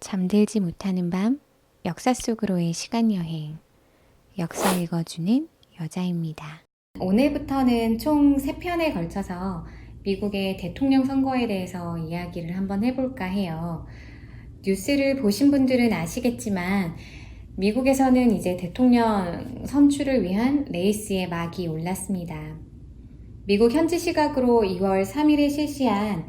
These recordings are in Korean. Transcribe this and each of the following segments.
잠들지 못하는 밤, 역사 속으로의 시간여행. 역사 읽어주는 여자입니다. 오늘부터는 총 3편에 걸쳐서 미국의 대통령 선거에 대해서 이야기를 한번 해볼까 해요. 뉴스를 보신 분들은 아시겠지만 미국에서는 이제 대통령 선출을 위한 레이스의 막이 올랐습니다. 미국 현지 시각으로 2월 3일에 실시한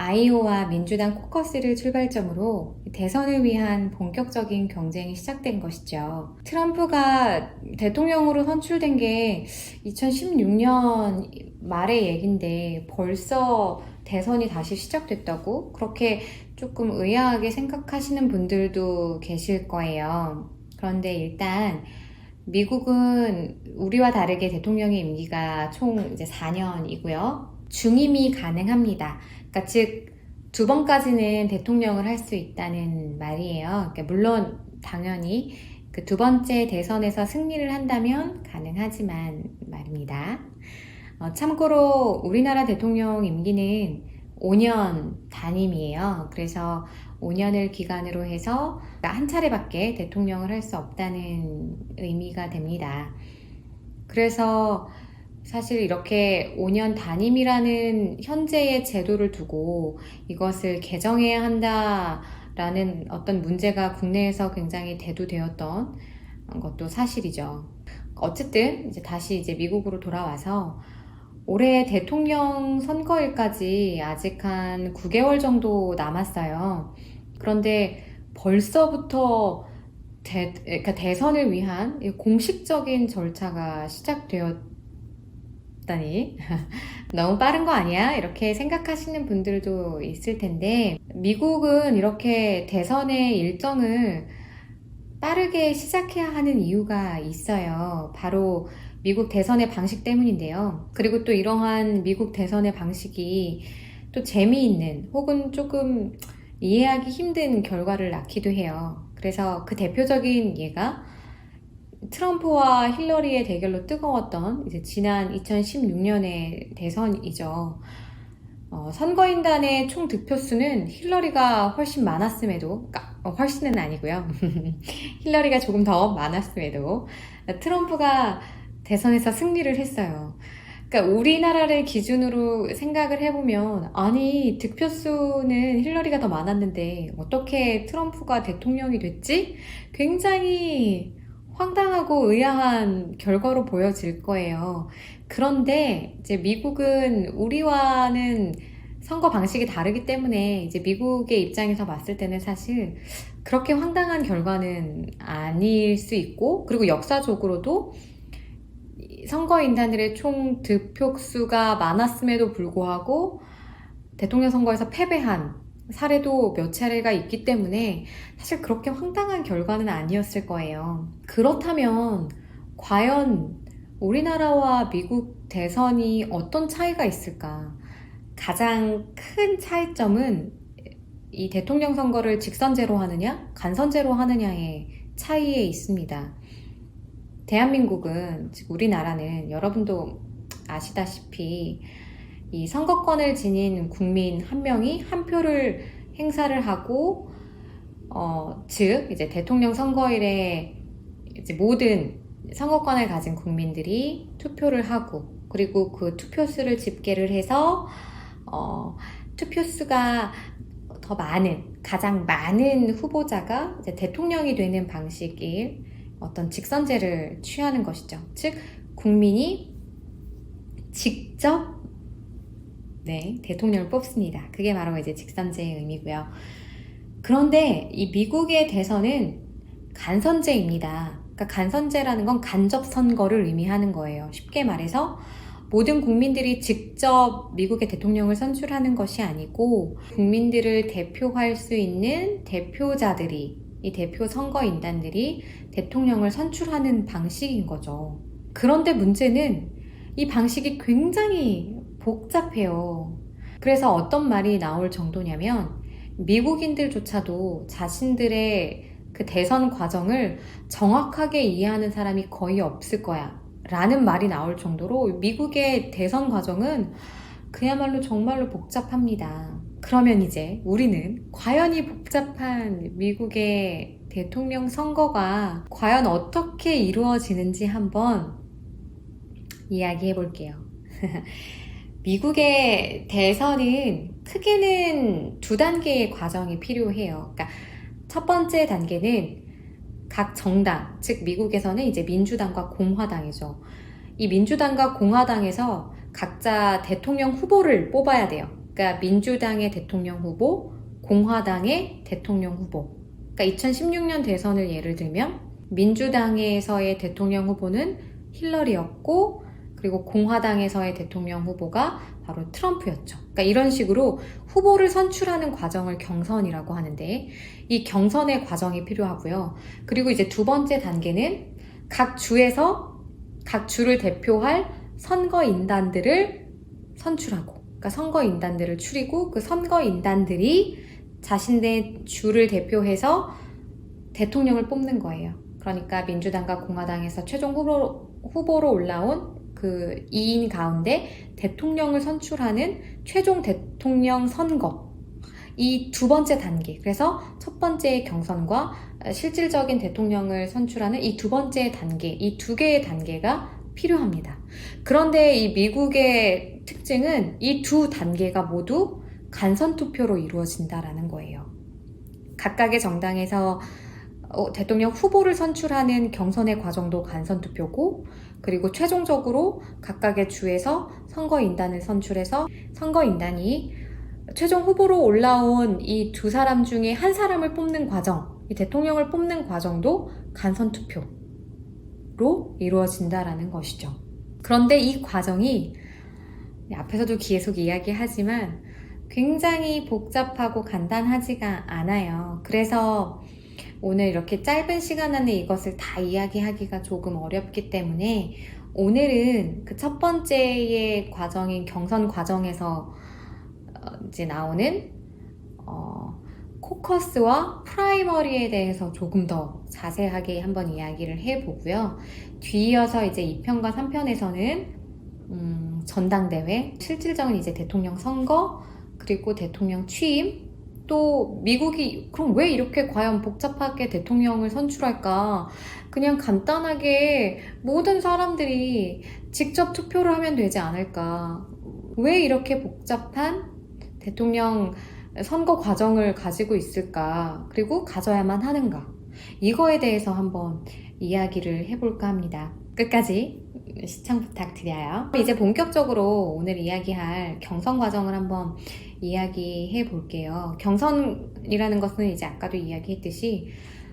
아이오와 민주당 코커스를 출발점으로 대선을 위한 본격적인 경쟁이 시작된 것이죠. 트럼프가 대통령으로 선출된 게 2016년 말의 얘긴데 벌써 대선이 다시 시작됐다고? 그렇게 조금 의아하게 생각하시는 분들도 계실 거예요. 그런데 일단 미국은 우리와 다르게 대통령의 임기가 총 이제 4년이고요. 중임이 가능합니다. 그러니까 즉 2번까지는 대통령을 할 수 있다는 말이에요. 그러니까 물론 당연히 그 2번째 대선에서 승리를 한다면 가능하지만 말입니다. 참고로 우리나라 대통령 임기는 5년 단임이에요. 그래서 5년을 기간으로 해서 한 차례밖에 대통령을 할 수 없다는 의미가 됩니다. 그래서 사실 이렇게 5년 단임이라는 현재의 제도를 두고 이것을 개정해야 한다라는 어떤 문제가 국내에서 굉장히 대두되었던 것도 사실이죠. 어쨌든 다시 미국으로 돌아와서 올해 대통령 선거일까지 아직 한 9개월 정도 남았어요. 그런데 벌써부터 그러니까 대선을 위한 공식적인 절차가 시작되었다니 너무 빠른 거 아니야? 이렇게 생각하시는 분들도 있을 텐데 미국은 이렇게 대선의 일정을 빠르게 시작해야 하는 이유가 있어요. 바로 미국 대선의 방식 때문인데요. 그리고 또 이러한 미국 대선의 방식이 또 재미있는 혹은 조금 이해하기 힘든 결과를 낳기도 해요. 그래서 그 대표적인 예가 트럼프와 힐러리의 대결로 뜨거웠던 이제 지난 2016년의 대선이죠. 선거인단의 총 득표수는 힐러리가 훨씬 많았음에도, 훨씬은 아니고요. 힐러리가 조금 더 많았음에도 트럼프가 대선에서 승리를 했어요. 그러니까 우리나라를 기준으로 생각을 해보면 아니 득표수는 힐러리가 더 많았는데 어떻게 트럼프가 대통령이 됐지? 굉장히 황당하고 의아한 결과로 보여질 거예요. 그런데 이제 미국은 우리와는 선거 방식이 다르기 때문에 이제 미국의 입장에서 봤을 때는 사실 그렇게 황당한 결과는 아닐 수 있고, 그리고 역사적으로도 선거인단들의 총 득표수가 많았음에도 불구하고 대통령 선거에서 패배한 사례도 몇 차례가 있기 때문에 사실 그렇게 황당한 결과는 아니었을 거예요. 그렇다면 과연 우리나라와 미국 대선이 어떤 차이가 있을까? 가장 큰 차이점은 이 대통령 선거를 직선제로 하느냐, 간선제로 하느냐의 차이에 있습니다. 대한민국은, 즉 우리나라는 여러분도 아시다시피 이 선거권을 지닌 국민 한 명이 한 표를 행사를 하고, 즉 이제 대통령 선거일에 이제 모든 선거권을 가진 국민들이 투표를 하고, 그리고 그 투표수를 집계를 해서 투표수가 더 많은, 가장 많은 후보자가 이제 대통령이 되는 방식의 어떤 직선제를 취하는 것이죠. 즉 국민이 직접 대통령을 뽑습니다. 그게 바로 이제 직선제의 의미고요. 그런데 이 미국의 대선은 간선제입니다. 그러니까 간선제라는 건 간접 선거를 의미하는 거예요. 쉽게 말해서 모든 국민들이 직접 미국의 대통령을 선출하는 것이 아니고 국민들을 대표할 수 있는 대표자들이, 이 대표 선거인단들이 대통령을 선출하는 방식인 거죠. 그런데 문제는 이 방식이 굉장히 복잡해요. 그래서 어떤 말이 나올 정도냐면 미국인들조차도 자신들의 그 대선 과정을 정확하게 이해하는 사람이 거의 없을 거야 라는 말이 나올 정도로 미국의 대선 과정은 그야말로 정말로 복잡합니다. 그러면 이제 우리는 과연 이 복잡한 미국의 대통령 선거가 과연 어떻게 이루어지는지 한번 이야기해 볼게요. 미국의 대선은 크게는 두 단계의 과정이 필요해요. 그러니까 첫 번째 단계는 각 정당, 즉 미국에서는 이제 민주당과 공화당이죠. 이 민주당과 공화당에서 각자 대통령 후보를 뽑아야 돼요. 그러니까 민주당의 대통령 후보, 공화당의 대통령 후보. 그러니까 2016년 대선을 예를 들면 민주당에서의 대통령 후보는 힐러리였고, 그리고 공화당에서의 대통령 후보가 바로 트럼프였죠. 그러니까 이런 식으로 후보를 선출하는 과정을 경선이라고 하는데, 이 경선의 과정이 필요하고요. 그리고 이제 두 번째 단계는 각 주에서 각 주를 대표할 선거인단들을 선출하고, 그러니까 선거인단들을 추리고 그 선거인단들이 자신의 주를 대표해서 대통령을 뽑는 거예요. 그러니까 민주당과 공화당에서 최종 후보로 올라온 그 2인 가운데 대통령을 선출하는 최종 대통령 선거, 이 두 번째 단계, 그래서 첫 번째 경선과 실질적인 대통령을 선출하는 이 두 번째 단계, 이 두 개의 단계가 필요합니다. 그런데 이 미국의 특징은 이 두 단계가 모두 간선투표로 이루어진다라는 거예요. 각각의 정당에서 대통령 후보를 선출하는 경선의 과정도 간선투표고, 그리고 최종적으로 각각의 주에서 선거인단을 선출해서 선거인단이 최종 후보로 올라온 이 두 사람 중에 한 사람을 뽑는 과정, 이 대통령을 뽑는 과정도 간선투표로 이루어진다라는 것이죠. 그런데 이 과정이 앞에서도 계속 이야기하지만 굉장히 복잡하고 간단하지가 않아요. 그래서 오늘 이렇게 짧은 시간 안에 이것을 다 이야기하기가 조금 어렵기 때문에 오늘은 그 첫 번째의 과정인 경선 과정에서 이제 나오는 코커스와 프라이머리에 대해서 조금 더 자세하게 한번 이야기를 해보고요. 뒤이어서 이제 2편과 3편에서는 전당대회, 실질적인 이제 대통령 선거, 그리고 대통령 취임, 또 미국이 그럼 왜 이렇게 과연 복잡하게 대통령을 선출할까? 그냥 간단하게 모든 사람들이 직접 투표를 하면 되지 않을까? 왜 이렇게 복잡한 대통령 선거 과정을 가지고 있을까? 그리고 가져야만 하는가? 이거에 대해서 한번 이야기를 해볼까 합니다. 끝까지 시청 부탁드려요. 이제 본격적으로 오늘 이야기할 경선 과정을 한번 이야기해 볼게요. 경선이라는 것은 이제 아까도 이야기했듯이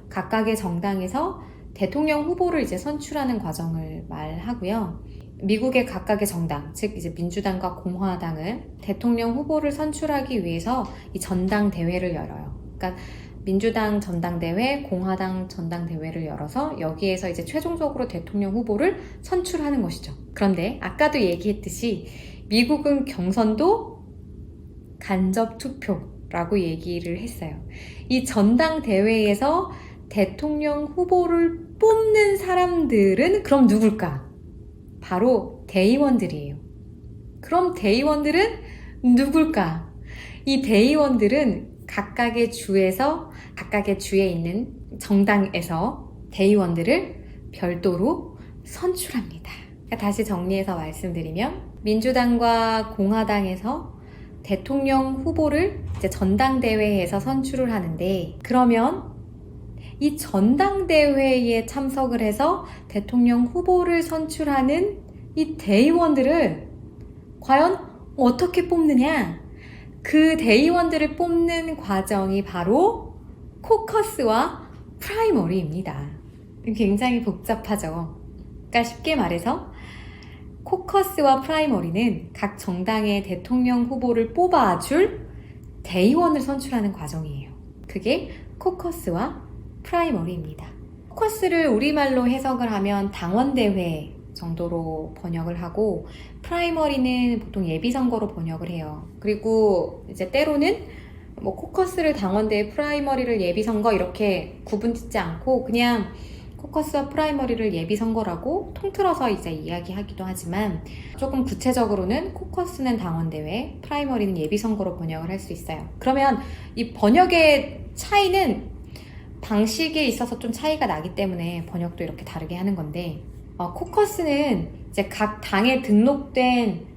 각각의 정당에서 대통령 후보를 이제 선출하는 과정을 말하고요. 미국의 각각의 정당, 즉 이제 민주당과 공화당은 대통령 후보를 선출하기 위해서 이 전당대회를 열어요. 그러니까 민주당 전당대회, 공화당 전당대회를 열어서 여기에서 이제 최종적으로 대통령 후보를 선출하는 것이죠. 그런데 아까도 얘기했듯이 미국은 경선도 간접 투표라고 얘기를 했어요. 이 전당대회에서 대통령 후보를 뽑는 사람들은 그럼 누굴까? 바로 대의원들이에요. 그럼 대의원들은 누굴까? 이 대의원들은 각각의 주에서, 각각의 주에 있는 정당에서 대의원들을 별도로 선출합니다. 다시 정리해서 말씀드리면 민주당과 공화당에서 대통령 후보를 이제 전당대회에서 선출을 하는데, 그러면 이 전당대회에 참석을 해서 대통령 후보를 선출하는 이 대의원들을 과연 어떻게 뽑느냐? 그 대의원들을 뽑는 과정이 바로 코커스와 프라이머리입니다. 굉장히 복잡하죠. 그러니까 쉽게 말해서 코커스와 프라이머리는 각 정당의 대통령 후보를 뽑아줄 대의원을 선출하는 과정이에요. 그게 코커스와 프라이머리입니다. 코커스를 우리말로 해석을 하면 당원대회 정도로 번역을 하고, 프라이머리는 보통 예비선거로 번역을 해요. 그리고 이제 때로는 뭐 코커스를 당원대회, 프라이머리를 예비선거 이렇게 구분 짓지 않고 그냥 코커스와 프라이머리를 예비선거라고 통틀어서 이제 이야기하기도 하지만 조금 구체적으로는 코커스는 당원대회, 프라이머리는 예비선거로 번역을 할 수 있어요. 그러면 이 번역의 차이는 방식에 있어서 좀 차이가 나기 때문에 번역도 이렇게 다르게 하는 건데, 코커스는 이제 각 당에 등록된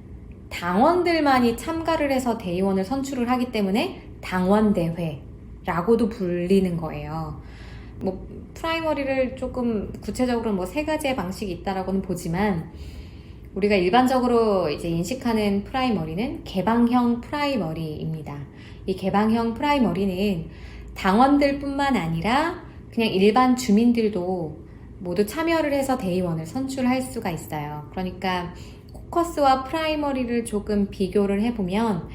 당원들만이 참가를 해서 대의원을 선출을 하기 때문에 당원대회라고도 불리는 거예요. 뭐 프라이머리를 조금 구체적으로 뭐 3가지의 방식이 있다라고는 보지만, 우리가 일반적으로 이제 인식하는 프라이머리는 개방형 프라이머리입니다. 이 개방형 프라이머리는 당원들뿐만 아니라 그냥 일반 주민들도 모두 참여를 해서 대의원을 선출할 수가 있어요. 그러니까 코커스와 프라이머리를 조금 비교를 해보면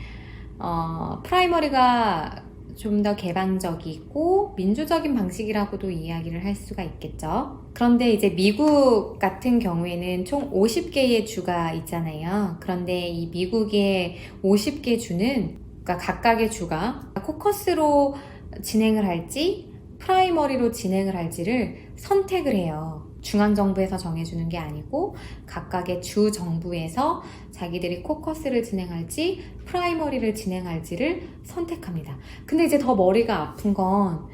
프라이머리가 좀 더 개방적이고 민주적인 방식이라고도 이야기를 할 수가 있겠죠. 그런데 이제 미국 같은 경우에는 총 50개의 주가 있잖아요. 그런데 이 미국의 50개 주는, 그러니까 각각의 주가 코커스로 진행을 할지 프라이머리로 진행을 할지를 선택을 해요. 중앙정부에서 정해주는 게 아니고 각각의 주 정부에서 자기들이 코커스를 진행할지 프라이머리를 진행할지를 선택합니다. 근데 이제 더 머리가 아픈 건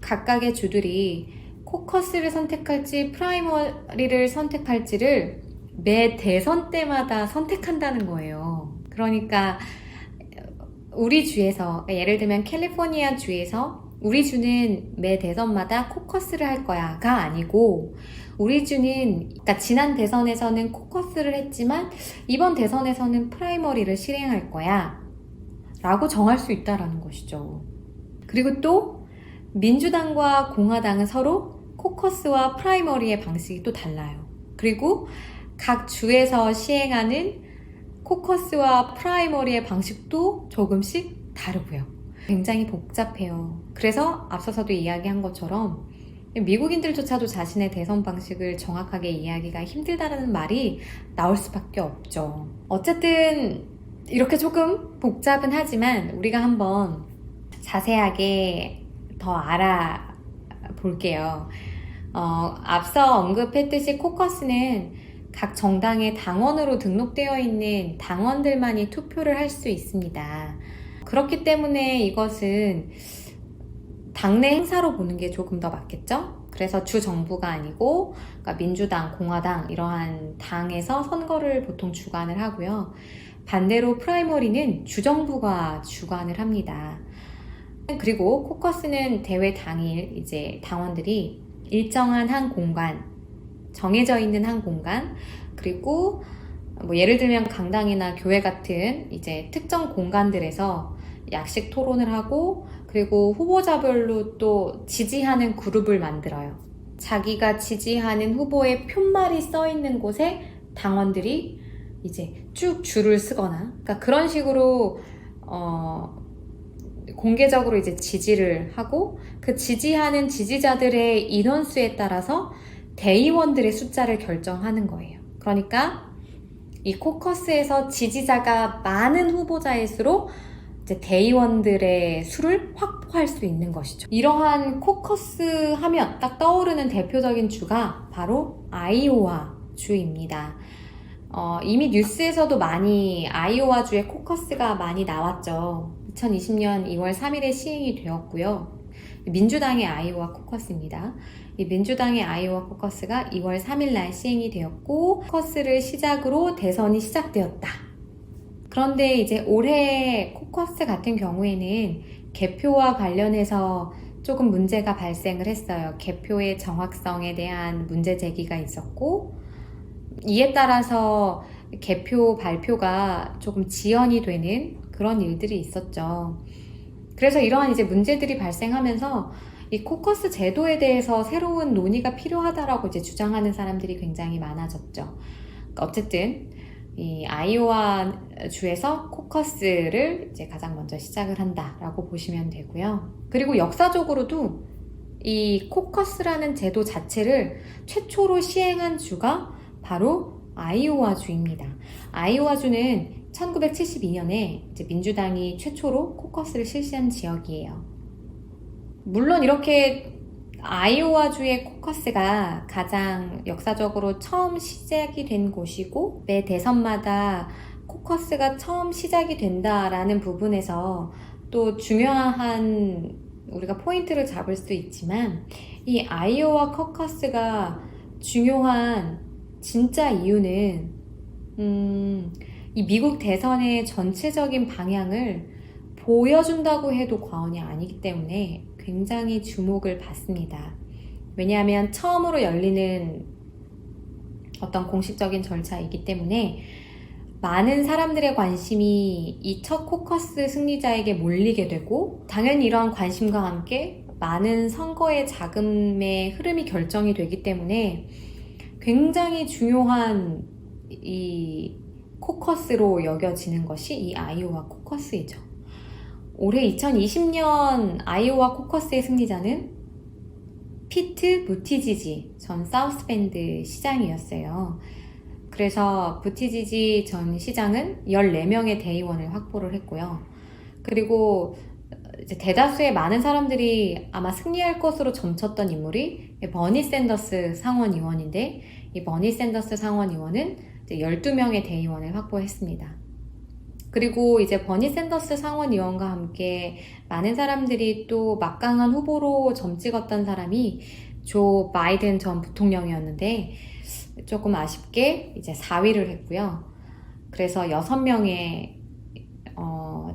각각의 주들이 코커스를 선택할지 프라이머리를 선택할지를 매 대선 때마다 선택한다는 거예요. 그러니까 우리 주에서, 예를 들면 캘리포니아 주에서 우리 주는 매 대선마다 코커스를 할 거야가 아니고, 우리 주는, 그러니까 지난 대선에서는 코커스를 했지만 이번 대선에서는 프라이머리를 실행할 거야 라고 정할 수 있다라는 것이죠. 그리고 또 민주당과 공화당은 서로 코커스와 프라이머리의 방식이 또 달라요. 그리고 각 주에서 시행하는 코커스와 프라이머리의 방식도 조금씩 다르고요. 굉장히 복잡해요. 그래서 앞서서도 이야기한 것처럼 미국인들조차도 자신의 대선 방식을 정확하게 이해하기가 힘들다는 말이 나올 수밖에 없죠. 어쨌든 이렇게 조금 복잡은 하지만 우리가 한번 자세하게 더 알아볼게요. 앞서 언급했듯이 코커스는 각 정당의 당원으로 등록되어 있는 당원들만이 투표를 할 수 있습니다. 그렇기 때문에 이것은 당내 행사로 보는 게 조금 더 맞겠죠? 그래서 주 정부가 아니고, 그러니까 민주당, 공화당 이러한 당에서 선거를 보통 주관을 하고요. 반대로 프라이머리는 주정부가 주관을 합니다. 그리고 코커스는 대회 당일 이제 당원들이 일정한 한 공간, 정해져 있는 한 공간, 그리고 뭐 예를 들면 강당이나 교회 같은 이제 특정 공간들에서 약식 토론을 하고, 그리고 후보자별로 또 지지하는 그룹을 만들어요. 자기가 지지하는 후보의 표말이 써 있는 곳에 당원들이 이제 쭉 줄을 쓰거나, 그러니까 그런 식으로 공개적으로 이제 지지를 하고, 그 지지하는 지지자들의 인원수에 따라서 대의원들의 숫자를 결정하는 거예요. 그러니까 이 코커스에서 지지자가 많은 후보자일수록 이제 대의원들의 수를 확보할 수 있는 것이죠. 이러한 코커스 하면 딱 떠오르는 대표적인 주가 바로 아이오와 주입니다. 이미 뉴스에서도 많이 아이오와 주의 코커스가 많이 나왔죠. 2020년 2월 3일에 시행이 되었고요. 민주당의 아이오와 코커스입니다. 이 민주당의 아이오와 코커스가 2월 3일 날 시행이 되었고, 코커스를 시작으로 대선이 시작되었다. 그런데 이제 올해 코커스 같은 경우에는 개표와 관련해서 조금 문제가 발생을 했어요. 개표의 정확성에 대한 문제 제기가 있었고, 이에 따라서 개표 발표가 조금 지연이 되는 그런 일들이 있었죠. 그래서 이러한 이제 문제들이 발생하면서 이 코커스 제도에 대해서 새로운 논의가 필요하다라고 이제 주장하는 사람들이 굉장히 많아졌죠. 어쨌든 이 아이오와 주에서 코커스를 이제 가장 먼저 시작을 한다라고 보시면 되고요. 그리고 역사적으로도 이 코커스라는 제도 자체를 최초로 시행한 주가 바로 아이오와 주입니다. 아이오와 주는 1972년에 이제 민주당이 최초로 코커스를 실시한 지역이에요. 물론 이렇게 아이오와주의 코커스가 가장 역사적으로 처음 시작이 된 곳이고 매 대선마다 코커스가 처음 시작이 된다라는 부분에서 또 중요한 우리가 포인트를 잡을 수 있지만 이 아이오와 코커스가 중요한 진짜 이유는 이 미국 대선의 전체적인 방향을 보여준다고 해도 과언이 아니기 때문에 굉장히 주목을 받습니다. 왜냐하면 처음으로 열리는 어떤 공식적인 절차이기 때문에 많은 사람들의 관심이 이 첫 코커스 승리자에게 몰리게 되고 당연히 이러한 관심과 함께 많은 선거의 자금의 흐름이 결정이 되기 때문에 굉장히 중요한 이 코커스로 여겨지는 것이 이 아이오와 코커스이죠. 올해 2020년 아이오와 코커스의 승리자는 피트 부티지지 전 사우스밴드 시장이었어요. 그래서 부티지지 전 시장은 14명의 대의원을 확보를 했고요. 그리고 이제 대다수의 많은 사람들이 아마 승리할 것으로 점쳤던 인물이 버니 샌더스 상원의원인데 이 버니 샌더스 상원의원은 12명의 대의원을 확보했습니다. 그리고 이제 버니 샌더스 상원의원과 함께 많은 사람들이 또 막강한 후보로 점찍었던 사람이 조 바이든 전 부통령이었는데 조금 아쉽게 이제 4위를 했고요. 그래서 6명의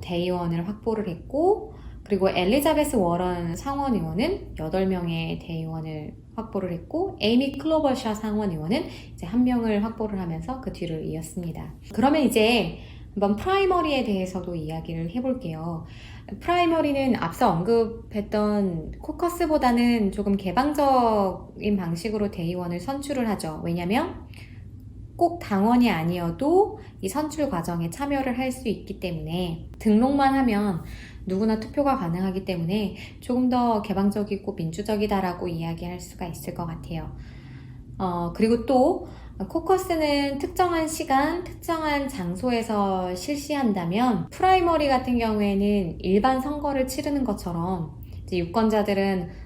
대의원을 확보를 했고 그리고 엘리자베스 워런 상원의원은 8명의 대의원을 확보를 했고 에이미 클로버셔 상원의원은 이제 1명을 확보를 하면서 그 뒤를 이었습니다. 그러면 이제 한번 프라이머리에 대해서도 이야기를 해볼게요. 프라이머리는 앞서 언급했던 코커스보다는 조금 개방적인 방식으로 대의원을 선출을 하죠. 왜냐면 꼭 당원이 아니어도 이 선출 과정에 참여를 할 수 있기 때문에 등록만 하면 누구나 투표가 가능하기 때문에 조금 더 개방적이고 민주적이다라고 이야기할 수가 있을 것 같아요. 그리고 또 코커스는 특정한 시간, 특정한 장소에서 실시한다면 프라이머리 같은 경우에는 일반 선거를 치르는 것처럼 이제 유권자들은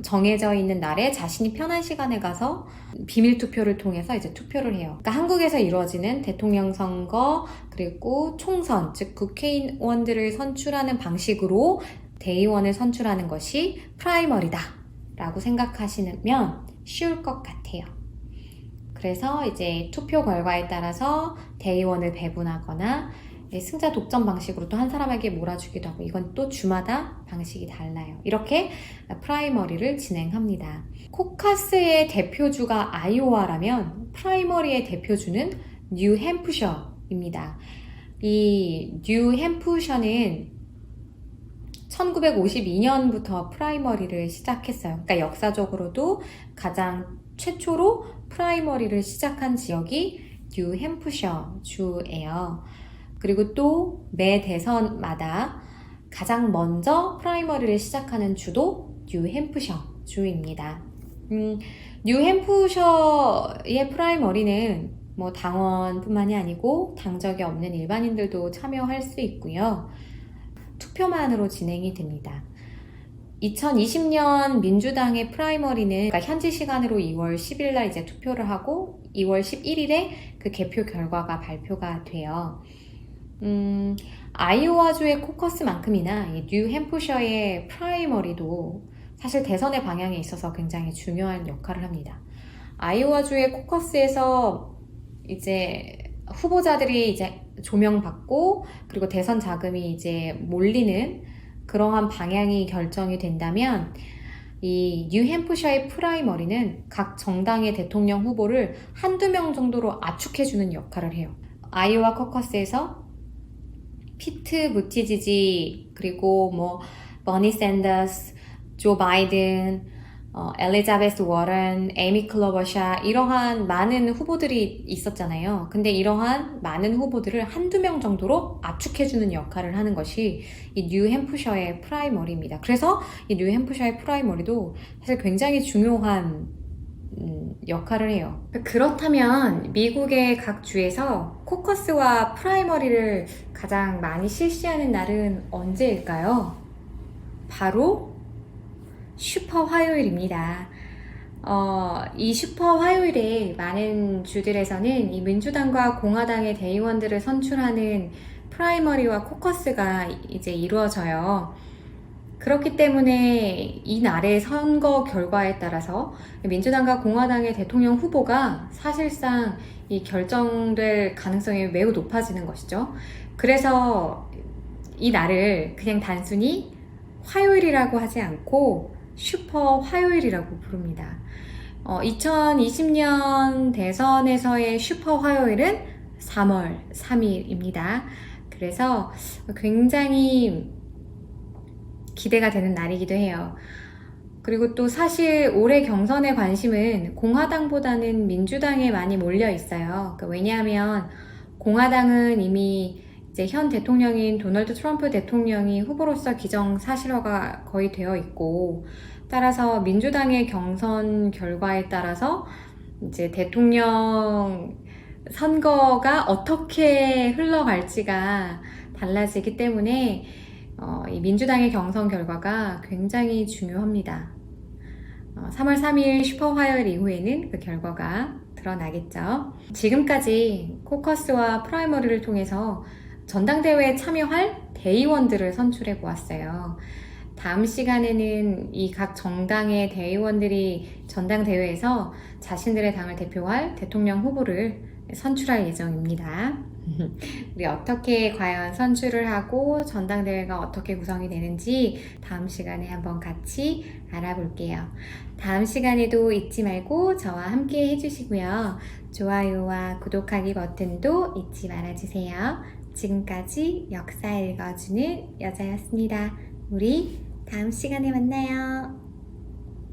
정해져 있는 날에 자신이 편한 시간에 가서 비밀 투표를 통해서 이제 투표를 해요. 그러니까 한국에서 이루어지는 대통령 선거 그리고 총선, 즉 국회의원들을 선출하는 방식으로 대의원을 선출하는 것이 프라이머리다 라고 생각하시면 쉬울 것 같아요. 그래서 이제 투표 결과에 따라서 대의원을 배분하거나 승자 독점 방식으로 또 한 사람에게 몰아주기도 하고 이건 또 주마다 방식이 달라요. 이렇게 프라이머리를 진행합니다. 코커스의 대표주가 아이오와라면 프라이머리의 대표주는 뉴햄프셔입니다. 이 뉴햄프셔는 1952년부터 프라이머리를 시작했어요. 그러니까 역사적으로도 가장 최초로 프라이머리를 시작한 지역이 뉴햄프셔 주예요. 그리고 또 매 대선마다 가장 먼저 프라이머리를 시작하는 주도 뉴햄프셔 주입니다. 뉴햄프셔의 프라이머리는 뭐 당원뿐만이 아니고 당적이 없는 일반인들도 참여할 수 있고요. 투표만으로 진행이 됩니다. 2020년 민주당의 프라이머리는 그러니까 현지 시간으로 2월 10일 날 이제 투표를 하고 2월 11일에 그 개표 결과가 발표가 돼요. 아이오와주의 코커스만큼이나 이 뉴햄프셔의 프라이머리도 사실 대선의 방향에 있어서 굉장히 중요한 역할을 합니다. 아이오와주의 코커스에서 이제 후보자들이 이제 조명받고 그리고 대선 자금이 이제 몰리는 그러한 방향이 결정이 된다면 이 뉴햄프셔의 프라이머리는 각 정당의 대통령 후보를 한두 명 정도로 압축해주는 역할을 해요. 아이오와 코커스에서 피트 부티지지 그리고 뭐 버니 샌더스, 조 바이든, 엘리자베스 워런, 에이미 클로버셔 이러한 많은 후보들이 있었잖아요. 근데 이러한 많은 후보들을 한두 명 정도로 압축해주는 역할을 하는 것이 이 뉴햄프셔의 프라이머리입니다. 그래서 이 뉴햄프셔의 프라이머리도 사실 굉장히 중요한 역할을 해요. 그렇다면 미국의 각 주에서 코커스와 프라이머리를 가장 많이 실시하는 날은 언제일까요? 바로 슈퍼 화요일입니다. 이 슈퍼 화요일에 많은 주들에서는 이 민주당과 공화당의 대의원들을 선출하는 프라이머리와 코커스가 이제 이루어져요. 그렇기 때문에 이 날의 선거 결과에 따라서 민주당과 공화당의 대통령 후보가 사실상 이 결정될 가능성이 매우 높아지는 것이죠. 그래서 이 날을 그냥 단순히 화요일이라고 하지 않고 슈퍼 화요일이라고 부릅니다. 2020년 대선에서의 슈퍼 화요일은 3월 3일입니다. 그래서 굉장히 기대가 되는 날이기도 해요. 그리고 또 사실 올해 경선의 관심은 공화당보다는 민주당에 많이 몰려 있어요. 왜냐하면 공화당은 이미 이제 현 대통령인 도널드 트럼프 대통령이 후보로서 기정사실화가 거의 되어 있고, 따라서 민주당의 경선 결과에 따라서 이제 대통령 선거가 어떻게 흘러갈지가 달라지기 때문에 이 민주당의 경선 결과가 굉장히 중요합니다. 3월 3일 슈퍼 화요일 이후에는 그 결과가 드러나겠죠. 지금까지 코커스와 프라이머리를 통해서 전당대회에 참여할 대의원들을 선출해 보았어요. 다음 시간에는 이 각 정당의 대의원들이 전당대회에서 자신들의 당을 대표할 대통령 후보를 선출할 예정입니다. 우리 어떻게 과연 선출을 하고 전당대회가 어떻게 구성이 되는지 다음 시간에 한번 같이 알아볼게요. 다음 시간에도 잊지 말고 저와 함께 해주시고요. 좋아요와 구독하기 버튼도 잊지 말아주세요. 지금까지 역사 읽어주는 여자였습니다. 우리 다음 시간에 만나요.